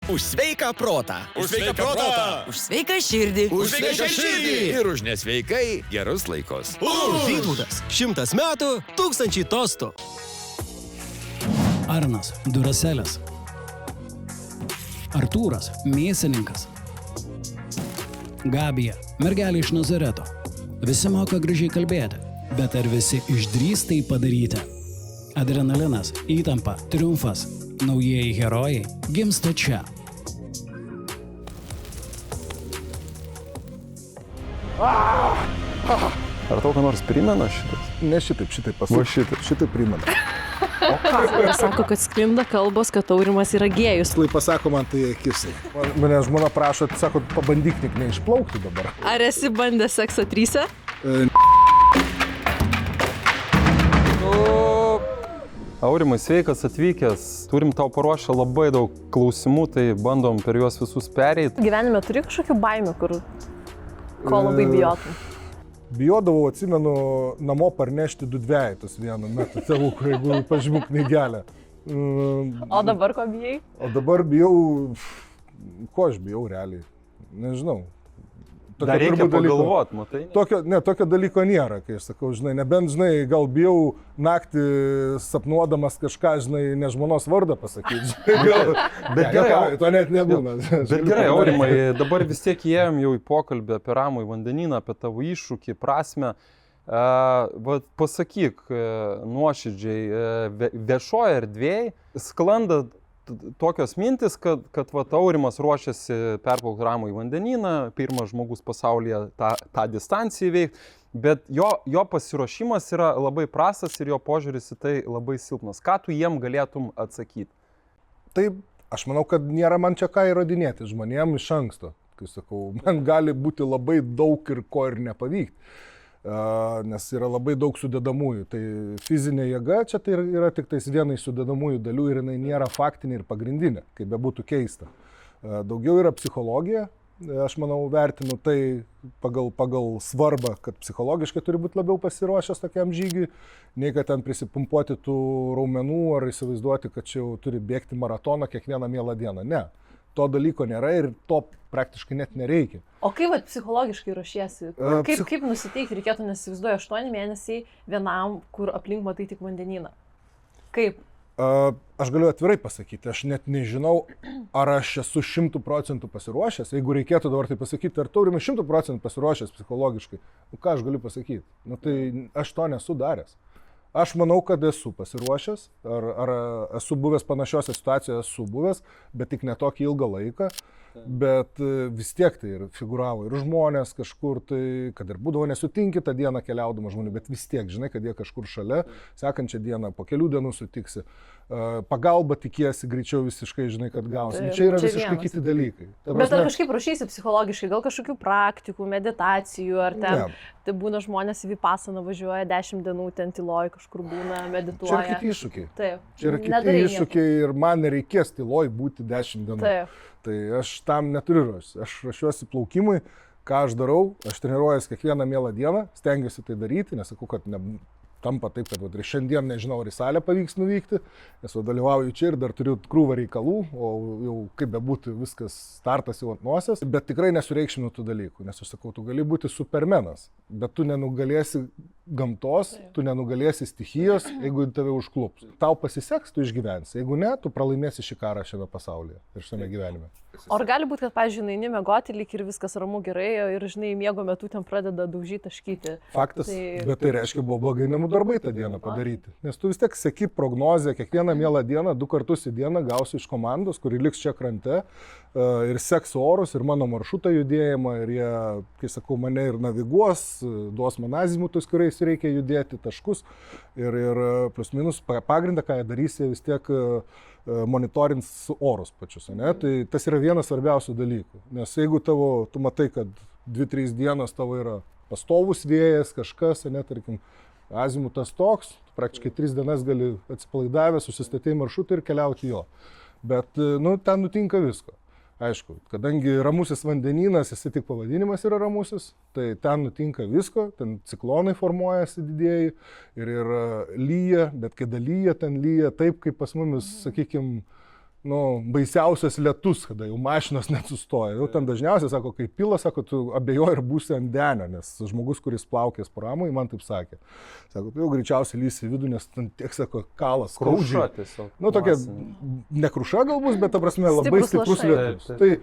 Už sveiką protą. Už sveiką protą. Už sveiką širdį. Už sveiką širdį. Ir už nesveikai gerus laikus. Vytautas. 100 metų, 1000 tostų. Arnas, Duraselis. Artūras, mėsininkas. Gabija, mergelė iš Nazareto. Visi moka gražiai kalbėti, bet ar visi išdrįs tai padaryti? Adrenalinas, įtampa, triumfas, naujieji herojai gimsta čia. Ar tau ką nors primena šitas? Ne šitaip pasakyti. Šitaip primena. Jie sako, kad sklinda kalbos, kad Aurimas yra gėjus. Lai pasako man tai akisai. Mane žmona prašo, sako, pabandyk tik neišplaukti dabar. Ar esi bandęs seksą tryse? Aurimai, sveikas atvykęs. Turim tau paruošę labai daug klausimų, tai bandom per juos visus pereiti. Gyvenime turi kažkokių baimių, ko labai bijotum? Bijodavau, atsimenu, namo parnešti 2 dvejtus vienu metu tėvukų, jeigu pažymų knygelę. O dabar ko bijai? O dabar bijau... Ko aš bijau realiai? Nežinau. Dar reikia pagalvoti, matai? Tokio dalyko nėra, kai aš sakau, žinai, nebent, žinai, gal bijau naktį sapnuodamas kažką, žinai, ne žmonos vardą pasakyti. Bet gerai, to net nebūna. Bet gerai, Aurimai, dabar vis tiek įėjom jau į pokalbį apie ramųjį vandenyną, apie tavo iššūkį, prasmę. Pasakyk nuoširdžiai, viešoje erdvėje sklanda tokios mintis, kad Aurimas ruošiasi perplaukti ramųjį vandenyną, pirmas žmogus pasaulyje tą distanciją įveikti, bet jo pasiruošimas yra labai prastas ir jo požiūris į tai labai silpnas. Ką tu jiem galėtum atsakyti? Taip, aš manau, kad nėra man čia ką įrodinėti žmonėm iš anksto. Kai sakau, man gali būti labai daug ir ko ir nepavykti. Nes yra labai daug sudedamųjų. Tai fizinė jėga čia tai yra tik tais viena iš sudedamųjų dalių ir jinai nėra faktinė ir pagrindinė, kaip bebūtų keista. Daugiau yra psichologija. Aš manau, vertinu tai pagal svarbą, kad psichologiškai turi būti labiau pasiruošęs tokiam žygiui, nei kad ten prisipumpuoti tų raumenų ar įsivaizduoti, kad čia jau turi bėgti maratoną kiekvieną mielą dieną. Ne. To dalyko nėra ir to praktiškai net nereikia. O kaip psichologiškai ruošiesi? Kaip nusiteikti reikėtų, nes įsivaizduoju 8 mėnesiai vienam, kur aplink matai tik vandenyną? Kaip? Aš galiu atvirai pasakyti, aš net nežinau, ar aš esu 100% pasiruošęs. Jeigu reikėtų dabar tai pasakyti, ar Aurimai 100% pasiruošęs psichologiškai, ką aš galiu pasakyti? Tai aš to nesu daręs. Aš manau, kad esu pasiruošęs, ar esu buvęs panašiose situacijoje, esu buvęs, bet tik ne tokį ilgą laiką, bet vis tiek tai ir figuravo ir žmonės kažkur, tai kad ir būdavo nesutinki tą dieną keliaudama žmonių, bet vis tiek žinai, kad jie kažkur šalia, sekančią dieną po kelių dienų sutiksi, pagalba tikiesi, greičiau visiškai žinai, kad gausi. Čia yra visiškai kiti dalykai. Bet ar kažkaip ruošiesi psichologiškai, gal kažkokių praktikų, meditacijų, ar ten tai būna žmonės į Vipasaną važiuoja 10 dienų, ten tyloj kažkur būna, medituoja. Čia yra kiti iššūkiai. Taip. Čia yra kiti iššūkiai ir man nereikės tyloj būti 10 dienų. Taip. Tai aš tam neturiu ruoštis. Aš ruošiuosi plaukimui, ką aš darau, aš treniruojuosi kiekvieną mielą dieną, stengiuosi tai daryti, nesakau, kad tampa taip, kad ir šiandien nežinau, ar į salę pavyks nuvykti, nes dalyvauju čia ir dar turiu krūvą reikalų, o jau kaip bebūtų viskas startas jau ant nosies, bet tikrai nesureikšminu tų dalykų, nes aš sakau, tu gali būti supermenas, bet tu nenugalėsi gamtos, tu nenugalėsi stichijos, jeigu tave užklups. Tau pasiseks, tu išgyvensi, jeigu ne, tu pralaimėsi šį karą šiame pasaulyje ir šiame gyvenime. O ar gali būti, kad, pavyzdžiui, eini miegoti, lyg ir viskas ramu gerai ir, žinai, miego metu ten pradeda daužyti, taškyti? Faktas, bet tai reiškia, buvo blogai namų darbai tą dieną padaryti. Nes tu vis tiek seki prognozę, kiekvieną mielą dieną, 2 kartus į dieną gausi iš komandos, kuri liks čia krante ir seks orus ir mano maršrutą judėjimą ir jie, kai sakau, mane ir naviguos, duos man azimutus, kuriais reikia judėti, taškus ir plus minus pagrindą, ką jie darys, jie vis tiek monitorins orus pačius, ne? Tai tas yra vienas svarbiausių dalykų, nes jeigu tu matai, kad 2-3 dienos tavo yra pastovus vėjas, kažkas, ne, tarkim, azimutas toks, praktiškai 3 dienas gali atsipalaidavęs, susistatyti maršrutą ir keliauti jo, bet, ten nutinka visko. Aišku, kadangi ramusis vandenynas, jis tik pavadinimas yra ramusis, tai ten nutinka visko, ten ciklonai formuojasi didieji ir lyja, bet kai lyja, ten lyja taip, kaip pas mumis, sakykime, baisiausias lietus, kada jau mašinos nesustoja. Jau ten dažniausiai, sako, kai pila, sako, tu abejoji ir būsi ant denio, nes žmogus, kuris plaukės poramai, man taip sakė. Sako, tu jau greičiausiai lysi į vidų, nes ten tiek, sako, kalas, Kruša tiesiog. tokia, ne kruša galbūt, bet, ta prasme, labai stiprus lietus. Tai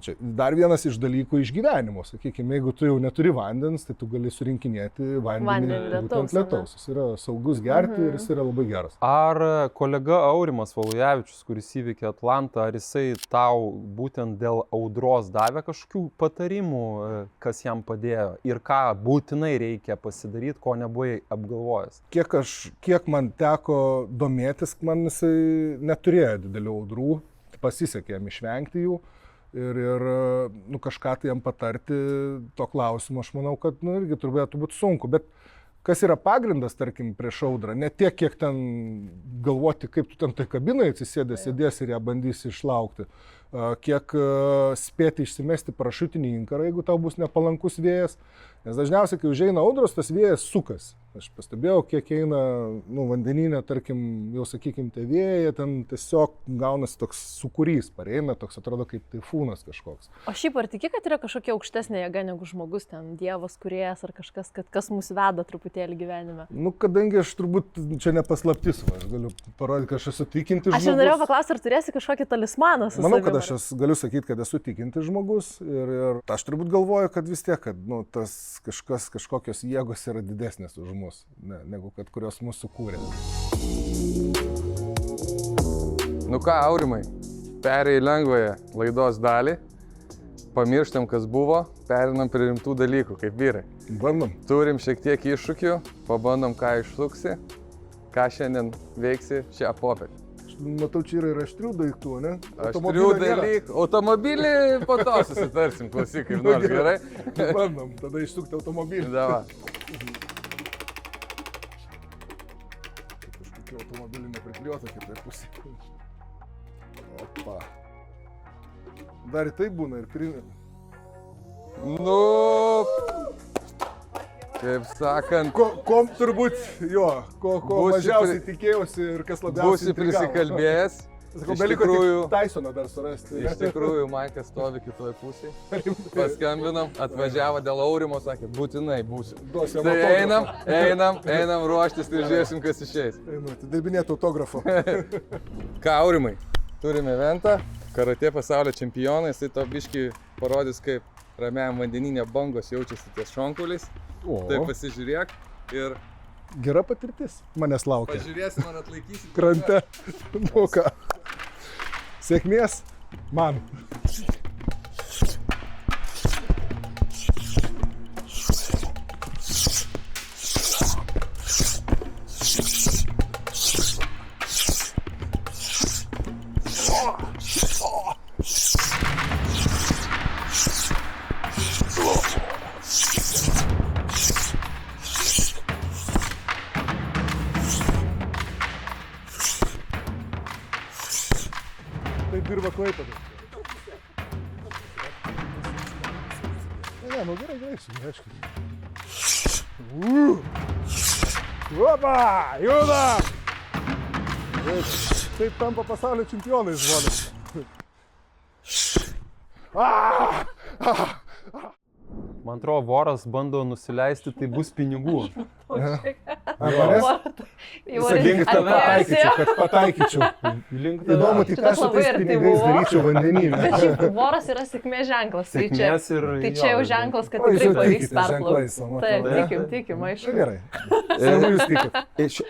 čia dar vienas iš dalykų iš gyvenimo. Sakykime, jeigu tu jau neturi vandens, tai tu gali surinkinėti vandenį būtent lietaus. Jis yra saugus gerti ir jis yra labai geras. Ar kolega Aurimas Valujavičius, kuris įveikė Atlantą, ar jisai tau būtent dėl audros davė kažkokių patarimų, kas jam padėjo ir ką būtinai reikia pasidaryti, ko nebuvai apgalvojęs? Kiek man teko domėtis, man jisai neturėjo didelių audrų, pasisekė jam išvengti jų. Ir kažką tai jam patarti to klausimo, aš manau, kad irgi turėtų būti sunku. Bet kas yra pagrindas, tarkim, prieš audrą, ne tiek, kiek ten galvoti, kaip tu ten tai kabinai atsisėdęs, sėdės ir ją bandysi išlaukti, kiek spėti išsimesti parašutinį inkarą, jeigu tau bus nepalankus vėjas. Nes dažniausiai, kai užeina audros, tas vėjas sukas. Aš pastebėjau, kiek eina vandeninė, tarkim, jau sakykim, tie vėjai, ten tiesiog gaunasi toks sūkurys, pareina, toks atrodo kaip taifūnas kažkoks. O šiaip ar tiki, kad yra kažkokia aukštesnė jėga negu žmogus, ten dievas, kūrėjas ar kažkas, kas mus veda truputėlį gyvenime? Kadangi aš turbūt čia nepaslaptis, aš galiu parodyti, kad aš esu tikintis žmogus. Aš ir norėjau paklausti, ar turėsi kažkokį talismaną su savimi? Manau, kad aš galiu sakyti, kad esu tikintis žmogus ir aš turbūt galvoju, kad vis tiek, kad tas kažkokios jėgos yra didesnės už mus, negu kad kurios mūsų sukūrė. Nu ką, Aurimai, perėjai lengvąją laidos dalį, pamirštam, kas buvo, perinam prie rimtų dalykų, kaip vyrai. Bandom. Turim šiek tiek iššūkių, pabandom, ką išsuksi, ką šiandien veiksi šią popietę. Matau, čia yra ir aštrių daiktų, ne? Aštrių dalykų. Automobilį po to susitarsim, klausyk, kaip nors, gerai? Bandom, tada išsukti automobilį. Dava. Kažkokie automobilį neprikliuota kitai pusė. Opa. Dar į tai būna ir priminė. Nu, kaip sakant, Kom turbūt, ko mažiausiai tikėjausi ir kas labiausiai būsi prisikalbėjęs. Sakau, beliko tik Tysoną dar surasti. Iš tikrųjų, Maikas stovi kitoje pusėje. Paskambinam, atvažiavo dėl Aurimo, sakė, būtinai būsiu. Tai einam ruoštis ir žiūrėsim, kas išeis. Atidirbinėti autografo. Ką, Aurimai, turime eventą, karatė pasaulio čempionai, jisai to biškį parodys, kaip ramiajam vandeninė bangos jaučiasi ties šonkuliais. Tai pasižiūrėk ir... Gera patirtis manęs laukia. Pažiūrėsim, ar atlaikysi. Krante. Nu ką. Sėkmės man. Dirba Klaipėdoj. Ne, gerai, sugrįžkime. Opa, juda! Taip tampa pasaulio čempionais žmonės. Man atrodo, voras bando nusileisti, tai bus pinigų. Kad pataikyčiau. Įdomu, tik aš su tais pinigais daryčiau vandenyną. Bet šiaip voras yra sėkmės ženklas. Tai čia jau ženklas, kad tikrai pavyks perplaukti. Taip, tikim, aišku. Gerai. Jūs tikit.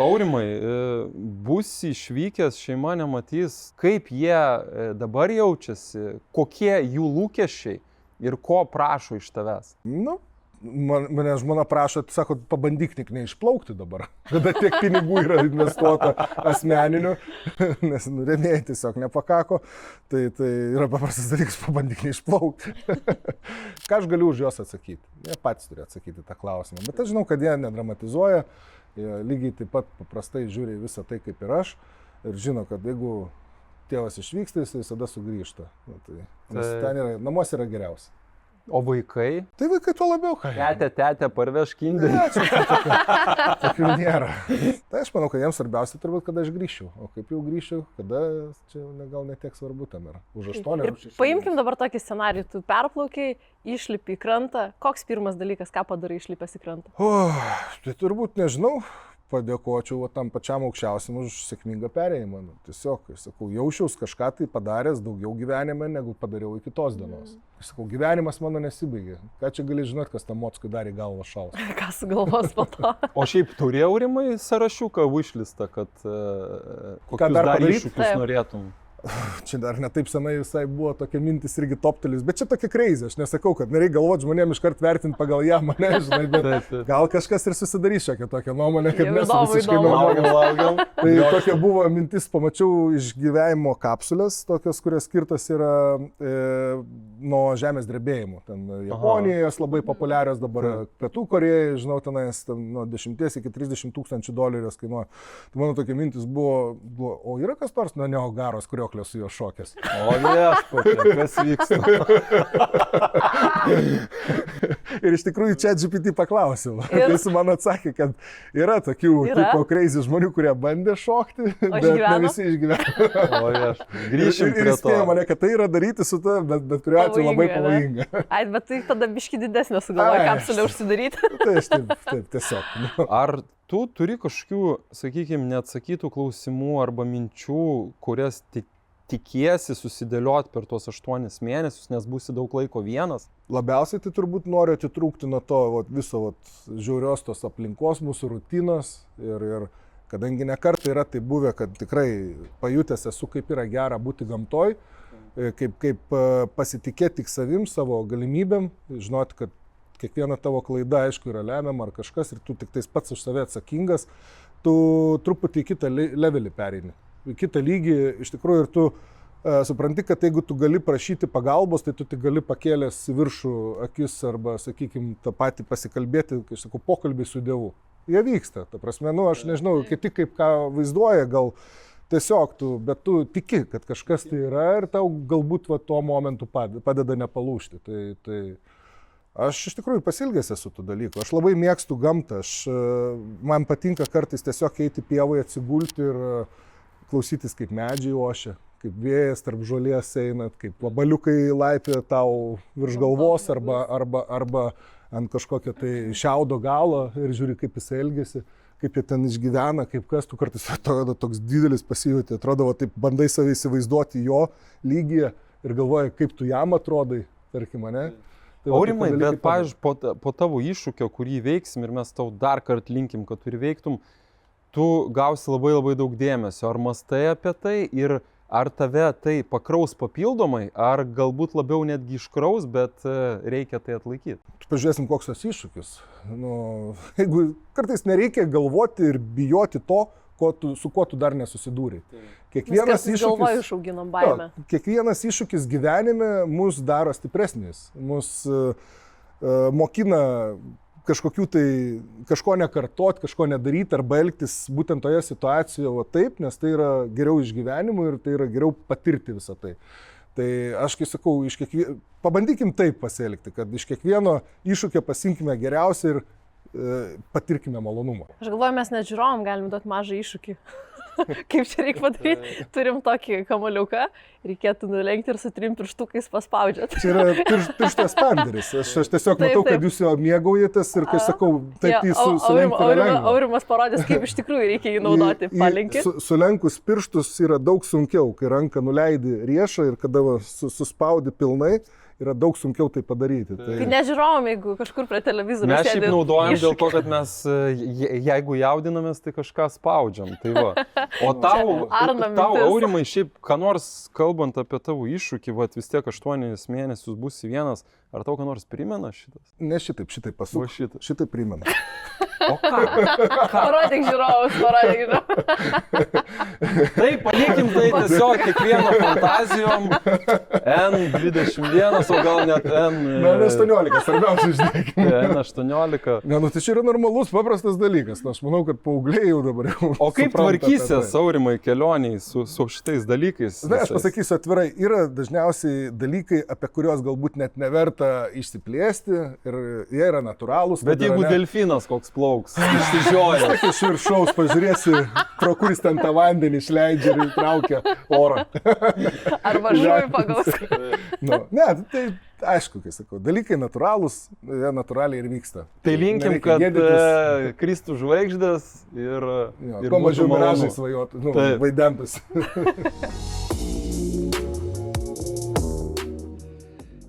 Aurimai, būsi išvykęs, šeima nematys, kaip jie dabar jaučiasi, kokie jų lūkesčiai. Ir ko prašo iš tavęs? Mane žmona prašo, sako, pabandyk tik neišplaukti dabar, kada tiek pinigų yra investuota asmeninių, nes rėmėjai tiesiog nepakako, tai yra paprastas dalykas, pabandyk neišplaukti. Ką aš galiu už juos atsakyti? Jie patys turi atsakyti tą klausimą, bet aš žinau, kad jie nedramatizuoja, jie lygiai taip pat paprastai žiūri visą tai kaip ir aš ir žino, kad jeigu tėvas išvyksta, jis visada sugrįžta. Nes ten yra, namuose yra geriausia. O vaikai? Tai vaikai tuo labiau, ką. Tetė, parveš kinderį. Ne, čia tokių nėra. Tai aš manau, kad jiems svarbiausia turbūt, kada aš grįšiu. O kaip jau grįšiu, kada, čia gal netiek svarbu tam yra. Už 8 ar 6. Paimkim dabar tokį scenarijų. Tu perplaukiai, išlipi į krantą. Koks pirmas dalykas, ką padarai išlipęs į krantą? Tai turbūt nežinau. Padėkočiau tam pačiam aukščiausiam už sėkmingą perėjimą. Tiesiog, aš sakau, jaučiaus kažką tai padaręs daugiau gyvenime, negu padariau iki tos dienos. Aš sakau, gyvenimas mano nesibaigė. Ką čia gali žinoti, kas tam Mockui darė galvą šaus? Kas galvos po to? O šiaip turėjau Aurimai sąrašiuką wishlistą, kad kokius dar dar padaryt? iššūkius norėtum? Čia dar netaip senai visai buvo tokia mintis irgi toptelis, bet čia tokia crazy. Aš nesakau, kad nereikia galvoti žmonėms iškart vertinti pagal ją mane, žinai, bet gal kažkas ir susidarys šią tokią nuomonę, kad nesu visiškai nuomonės. Tai tokia buvo mintis, pamačiau iš gyvenimo kapsulės, tokios, kurios skirtos yra nuo žemės drebėjimų. Ten Japonijoje jos labai populiarios, dabar Pietų Korėjoje, žinau, tenais nuo 10 iki 30 tūkstančių dolerių kainuoja. Tai mano tokia mintis buvo, o yra kas nors nuo Niagaros krioklio su jo šokės? O viešpatie, kas vyksta? Ir iš tikrųjų ChatGPT paklausiau. Jis man atsakė, kad yra tokių tipo crazy žmonių, kurie bandė šokti, bet ne visi išgyveno. O viešpatie, grįšim prie to. Ir įspėjo mane, kad tai yra daryti su ta, bet kuriuo atveju labai pavojinga. Ai, bet tai tada biški didesnė sugalvoja kapsulę užsidaryti. Taip, tiesiog. Ar tu turi kažkokių, sakykime, neatsakytų klausimų arba minčių, kurias tikiesi susidėlioti per tuos 8 mėnesius, nes būsi daug laiko vienas? Labiausiai tai turbūt noriu atitrūkti nuo to viso žiaurios tos aplinkos, mūsų rutinos ir kadangi nekartą yra tai buvę, kad tikrai pajutęs esu, kaip yra gera būti gamtoj, kaip pasitikėti tik savim, savo galimybėm, žinoti, kad kiekviena tavo klaida, aišku, yra lemiama ar kažkas ir tu tik tais pats už save atsakingas, tu truputį į kitą levelį pereini. Į kitą lygį, iš tikrųjų, ir tu supranti, kad jeigu tu gali prašyti pagalbos, tai tu tik gali pakėlęs į viršų akis arba, sakykime, tą patį pasikalbėti, kai aš sakau, pokalbį su Dievu. Jie vyksta, ta prasme, aš nežinau, kiti kaip ką vaizduoja, gal tiesiog bet tu tiki, kad kažkas tai yra ir tau galbūt tuo momentu padeda nepalūžti. Tai aš iš tikrųjų pasilgęs esu tų dalykų. Aš labai mėgstu gamtą. Man patinka kartais tiesiog eiti pievai, atsigulti ir klausytis, kaip medžiai ošia, kaip vėjas tarp žolės eina, kaip vabaliukai laipioja tau virš galvos arba ant kažkokio tai šiaudo galo ir žiūri, kaip jis elgiasi, kaip jie ten išgyvena, kaip kas, tu kartais atrodo toks didelis pasijauti, atrodo, taip bandai save įsivaizduoti jo lygyje ir galvoji, kaip tu jam atrodai, tarkim, ne? Aurimai, bet, pavyzdžiui, po tavo iššūkio, kurį veiksim ir mes tau dar kartą linkim, kad tu ir veiktum, tu gausi labai labai daug dėmesio. Ar mastai apie tai ir ar tave tai pakraus papildomai, ar galbūt labiau netgi iškraus, bet reikia tai atlaikyti? Pažiūrėsim, koks tas iššūkis. Jeigu kartais nereikia galvoti ir bijoti to, su kuo tu dar nesusidūrei. Kiekvienas iššūkis išauginam baimę. Kiekvienas iššūkis gyvenime mus daro stipresnis, mus mokina kažko nekartot, kažko nedaryti arba elgtis būtent toje situacijoje taip, nes tai yra geriau išgyvenimui ir tai yra geriau patirti visą tai. Tai aš kai sakau, pabandykim taip pasielgti, kad iš kiekvieno iššūkio pasiimkime geriausią ir patirkime malonumą. Aš galvoju, mes net žiūrovom galim duoti mažą iššūkį. Kaip čia reikia padaryti? Turim tokį kamoliuką, reikėtų nulenkti ir su 3 pirštukais paspaudžiat. Čia yra piršto expanderis. Aš tiesiog matau, kad jūs jo mėgaujatės ir kai sakau, taip jį sulenkti yra lengva. Aurimas parodės, kaip iš tikrųjų reikia jį naudoti. Palenki. Sulenkus pirštus yra daug sunkiau, kai ranką nuleidi riešą ir kada suspaudi pilnai. Yra daug sunkiau tai padaryti. Tai nežiūrėjom, jeigu kažkur prie televizorių mes šiaip naudojam dėl to, kad mes, jeigu jaudinamės, tai kažką spaudžiam. Tai va. O tau, Aurimai, šiaip, ką nors kalbant apie tavo iššūkį, vis tiek 8 mėnesius būsi vienas, ar tau ką nors primena šitas? Ne šitaip pasuk. Šitaip primena. O ką? Parodyk žiūrovus. Tai palikim tai tiesiog kiekvieno fantazijom N21, o gal net N18, svarbiausia išdėkime. N18. Tai čia yra normalus, paprastas dalykas. Aš manau, kad paaugliai jau dabar jau. O kaip tvarkysi Patirties, Aurimai, kelioniai su šitais dalykais. Na, aš pasakysiu atvirai, yra dažniausiai dalykai, apie kuriuos galbūt net neverta išsiplėsti ir jie yra natūralūs. Bet jeigu delfinas koks plauks, išsižioja. Tik iš viršaus pažiūrėsi, pro kuris ten tą vandenį išleidžia ir įtraukia orą. Arba žuvį pagaus. Nu, ne, tai aišku, kai sakau, dalykai natūralūs, jie natūraliai ir vyksta. Tai linkim, Nereikia kad gėdytis. kristų žvaigždės ir Kuo mažiau būtų malonu. miražai svajotų, nu, Taip. vaidentus.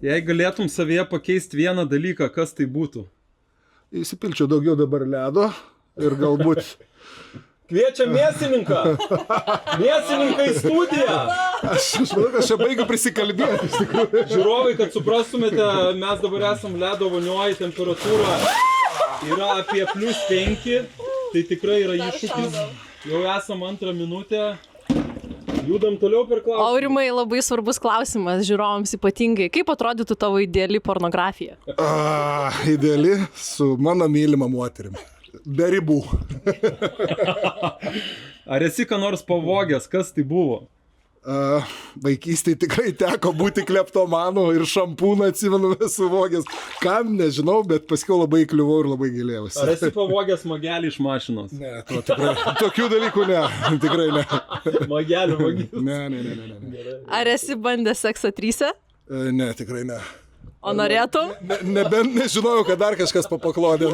Jei galėtum savyje pakeisti vieną dalyką, kas tai būtų? Įsipilčiau daugiau dabar ledo ir galbūt... Kviečiam mėsininką! Mėsininką į studiją! Aš manau, kad čia baigiu prisikalbėti, iš tikrųjų. Žiūrovai, kad suprastumėte, mes dabar esam ledo vonioje, temperatūra yra apie +5, tai tikrai yra iššūkis. Jau esam 2 minutę. Judam toliau per klausimą. Aurimai, labai svarbus klausimas žiūrovams ypatingai. Kaip atrodytų tavo ideali pornografija? Ideali su mano mylima moterimi. Be ribų. Ar esi ką nors pavogęs, kas tai buvo? Vaikystėje tikrai teko būti kleptomanu ir šampūną atsimenu suvogęs. Kam, nežinau, bet paskiau labai kliuvau ir labai gilėjausi. Ar esi pavogęs magelį iš mašinos? Ne, to tikrai. Tokių dalykų ne. Tikrai ne. Magelį vagis. Ne. Ar esi bandęs seksą tryse? Ne, tikrai ne. O norėtum? Nebent nežinojau, kad dar kažkas papaklodė.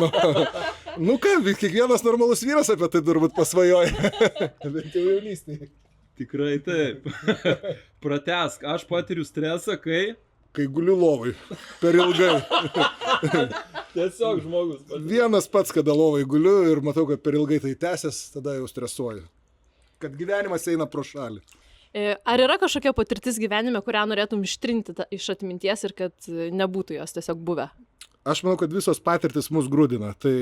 Nu ką, kiekvienas normalus vyras apie tai turbūt pasvajoja. Bet jau jaunystėje. Tikrai taip. Pratesk, aš patiriu stresą, kai... Kai guliu lovai. Per ilgai. Tiesiog žmogus. Vienas pats, kada lovai guliu ir matau, kad per ilgai tai tęsias, tada jau stresuoju. Kad gyvenimas eina pro šalį. Ar yra kažkokia patirtis gyvenime, kurią norėtum ištrinti iš atminties ir kad nebūtų jos tiesiog buvę? Aš manau, kad visos patirtis mus grūdina. Tai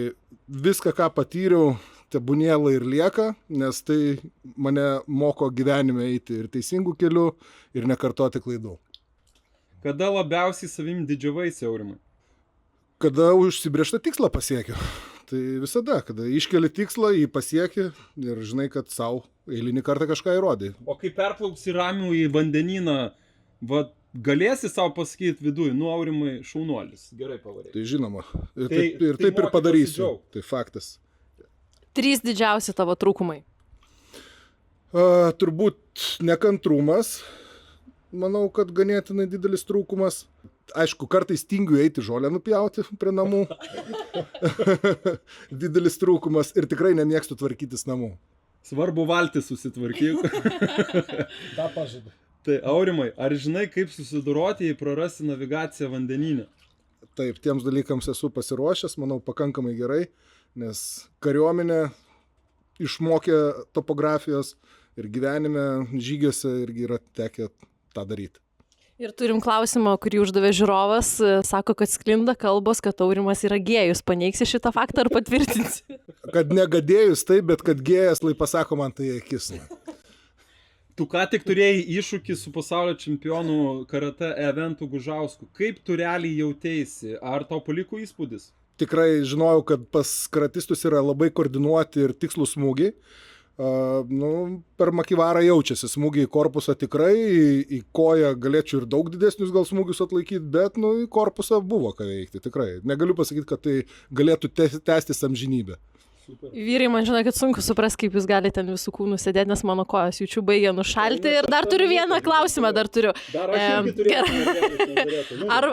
viską, ką patyriau, tebūnėlai ir lieka, nes tai mane moko gyvenime eiti ir teisingų kelių, ir nekartoti klaidų. Kada labiausiai savim didžiavaisi, Aurimai? Kada užsibrėžtą tikslą pasiekiu. Tai visada, kada iškeli tikslą, jį pasieki ir žinai, kad savo eilinį kartą kažką įrodai. O kai perplauksi ramių į vandenyną, galėsi savo pasakyti viduje, nu Aurimai šaunuolis, gerai pavarė. Tai žinoma. Ir Tai taip ir moki padarysiu. pasidžiaugt. Tai faktas. 3 didžiausi tavo trūkumai. Turbūt nekantrumas. Manau, kad ganėtinai didelis trūkumas. Aišku, kartais tingiu eiti žolę nupjauti prie namų. Didelis trūkumas ir tikrai nemėgstu tvarkytis namų. Svarbu valtį susitvarkyk. Ta pažadu. Tai Aurimai, ar žinai, kaip susidoroti, jei prarasi navigaciją vandenyne? Taip, tiems dalykams esu pasiruošęs, manau, pakankamai gerai, nes kariuomenė išmokė topografijos ir gyvenime žygiuose irgi yra tekę tą daryti. Ir turim klausimą, kurį uždavė žiūrovas. Sako, kad sklinda kalbos, kad Aurimas yra gėjus. Paneigsi šitą faktą ar patvirtinsi? Kad negadėjus taip, bet kad gėjas, lai pasako man tai akis. Tu ką tik turėjai iššūkį su pasaulio čempionu karate Eventu Gužausku. Kaip tu realiai jautėsi? Ar tau paliko įspūdis? Tikrai žinojau, kad pas karatistus yra labai koordinuoti ir tikslus smūgiai. Per makivarą jaučiasi smūgiai į korpusą tikrai, į koją galėčiau ir daug didesnius gal smūgius atlaikyti, bet į korpusą buvo ką veikti, tikrai. Negaliu pasakyti, kad tai galėtų tęstis amžinybę. Super. Vyrai, man žinai, kad sunku supras, kaip jūs galite ten visų kūnų sėdėti, nes mano kojos jaučiu baigia nušalti. Ir dar turiu vieną klausimą, Dar aš irgi turėtų. Ar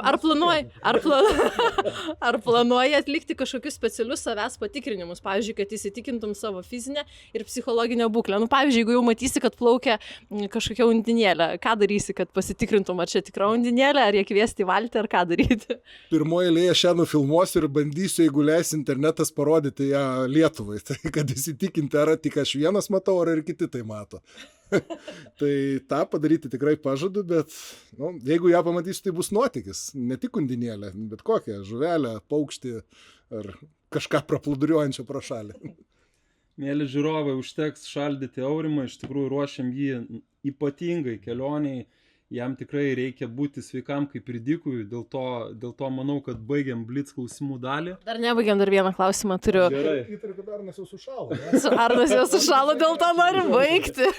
planuoji atlikti kažkokius specialius savęs patikrinimus, pavyzdžiui, kad įsitikintum savo fizinę ir psichologinę būklę? Pavyzdžiui, jeigu jau matysi, kad plaukia kažkokia undinėlė, ką darysi, kad pasitikrintum, ar čia tikra undinėlė, ar jie kviesti į valtį, ar ką daryti? Pirmoje eilėje šią nufilmuosiu ir bandysiu, jeigu leis internetas, parodyti ją Lietuvai, tai kad įsitikinti, ar tik aš vienas matau, ar ir kiti tai mato. Tai tą padaryti tikrai pažadu, bet jeigu ją pamatysiu, tai bus nuotykis. Ne tik undinėlė, bet kokią žuvelę, paukštį ar kažką praplūduriuojančią pro šalį. Mėly žiūrovai, užteks šaldyti Aurimą, iš tikrųjų ruošiam jį ypatingai kelioniai jam tikrai reikia būti sveikam kaip ir Dikui, dėl to manau, kad baigiam blitz klausimų dalį. Dar nebaigiam, dar vieną klausimą turiu. Gerai. Įtariu, kad Arnas jau sušalo. Arnas jau sušalo, dėl to noriu baigti.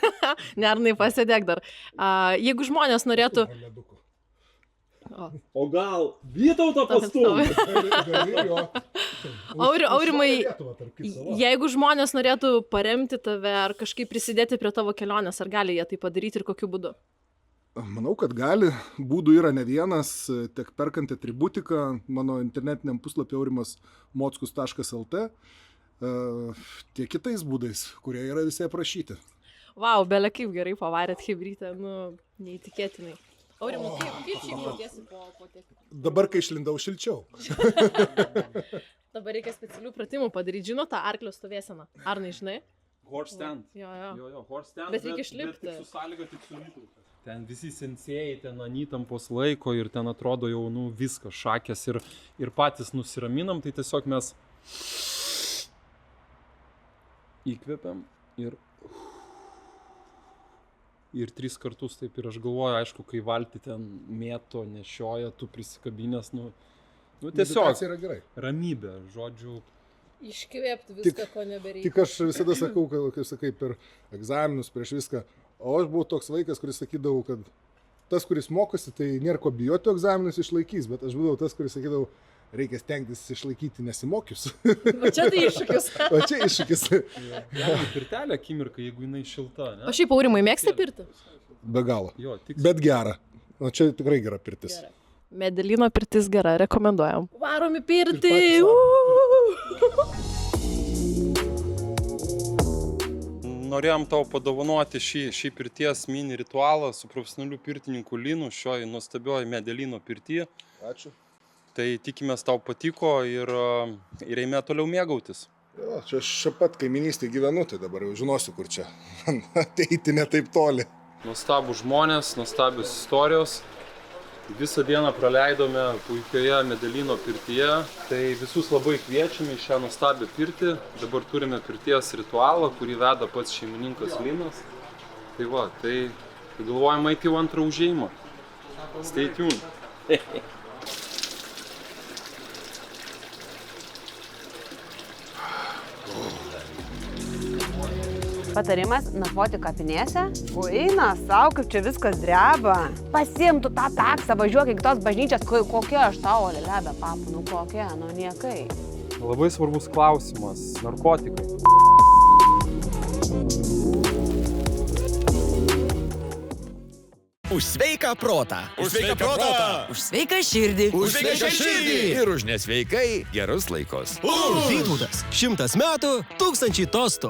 Ne, Arnai, pasėdėk dar. Jeigu žmonės norėtų... O gal Vytautą pastumti? Aurimai, jeigu žmonės norėtų paremti tave ar kažkaip prisidėti prie tavo kelionės, ar gali jie tai padaryti ir kokiu būdu? Manau, kad gali. Būdų yra ne vienas, tiek perkant atributiką mano internetiniam puslapį aurimasmockus.lt, tiek kitais būdais, kurie yra visi aprašyti. Vau, belė kaip gerai pavarėt hibrytę, neįtikėtinai. Aurimai, kaip šiaip jautiesi po tiek? Dabar, kai išlindau, šilčiau. Dabar reikia specialių pratimų padaryti. Žinau tą arklio stovėseną. Arnai, žinai? Horse stand. Jo. Horse stand. Bet reikia išlipti. Bet su sąlyga tik su Vytautu. Ten visi sensėjai, ten anytampos laiko ir ten atrodo jau viskas šakės ir patys nusiraminam, tai tiesiog mes įkvepiam ir 3 kartus taip ir aš galvoju, aišku, kai valtį ten mėto, nešioja, tu prisikabinės, tiesiog Meditacija yra gerai. ramybė, žodžiu. Iškvėpti viską, ko nebereikia. Tik aš visada sakau, kaip sakai, per egzaminus, prieš viską. O aš buvau toks vaikas, kuris sakydavau, kad tas, kuris mokosi, tai nėra ko bijoti, egzaminus išlaikys, bet aš buvau tas, kuris sakydavau, reikia stengtis išlaikyti nesimokius. O čia tai iššūkis. O čia iššūkis. Pirtelė akimirka, jeigu jinai šilta, ne? O šiaip, Aurimai, mėgsti pirtį? Be galo. Jo, tik. Bet gera. O čia tikrai gera pirtis. Gerai. Medelino pirtis gera, rekomenduojam. Varom į pirtį! Norėjom tau padovanoti šį pirties mini ritualą su profesionaliu pirtininku Linu šioj nuostabioji Medelino pirtyje. Ačiū. Tai tikimės tau patiko ir eime toliau mėgautis. Jo, čia pat kaiminystėje gyvenu, tai dabar jau žinosiu, kur čia. Ateiti ne taip toli. Nuostabų žmonės, nuostabios istorijos. Visą dieną praleidome puikioje Medelino pirtyje. Tai visus labai kviečiame į šią nuostabią pirtį. Dabar turime pirties ritualą, kurį veda pats šeimininkas Linas. Tai va, tai galvojame eiti jau antrą užėjimą. Stay tuned. Patarimas nakvoti kapinėse. O eina savo, kaip čia viskas dreba. Pasiimtų tą taksą, važiuok iki tos bažnyčios, kokia aš tau, lelebė, papu, kokia, niekai. Labai svarbus klausimas. Narkotikai. Už sveiką protą. Už sveiką protą. Už sveiką širdį. Už sveiką širdį. Ir už nesveikai gerus laikus. Vytautas. 100 metų, 1000 tostų.